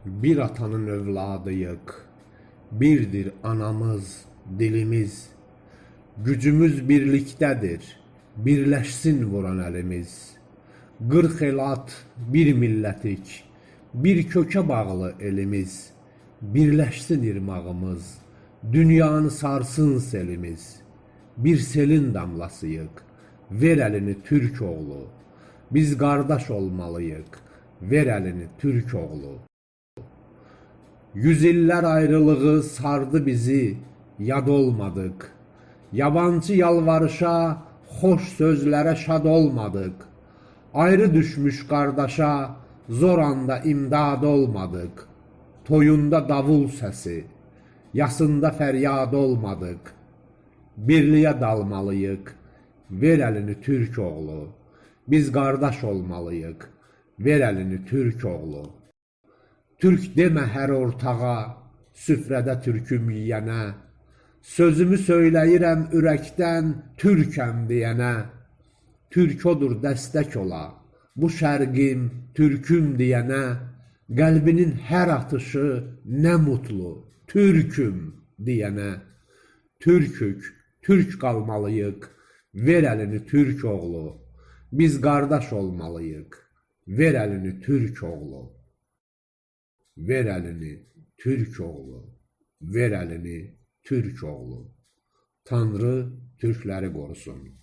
Bir atanın evladıyık, birdir anamız, dilimiz. Gücümüz birliktedir, birleşsin vuran elimiz. 40 el at, bir millətik, bir köke bağlı elimiz. Birleşsin irmağımız, dünyanı sarsın selimiz. Bir selin damlasıyık, ver elini Türk oğlu. Biz qardaş olmalıyık, ver elini Türk oğlu. Yüziller ayrılığı sardı bizi, yad olmadık. Yabancı yalvarışa, hoş sözlere şad olmadık. Ayrı düşmüş qardaşa, zor anda imdad olmadık. Toyunda davul səsi, yasında fəryad olmadık. Birliyə dalmalıyıq, ver əlini Türk oğlu. Biz qardaş olmalıyıq, ver əlini Türk oğlu. Türk demə hər ortağa, süfrədə türküm yiyənə. Sözümü söyləyirəm ürəkdən, türkəm deyənə. Türk odur dəstək ola, bu şərqim, türküm deyənə. Qəlbinin hər atışı nə mutlu, türküm deyənə. Türkük, türk qalmalıyıq, ver əlini Türk oğlu. Biz qardaş olmalıyıq, ver əlini Türk oğlu. Ver əlini Türk oğlu, ver əlini Türk oğlu. Tanrı Türkləri qorusun.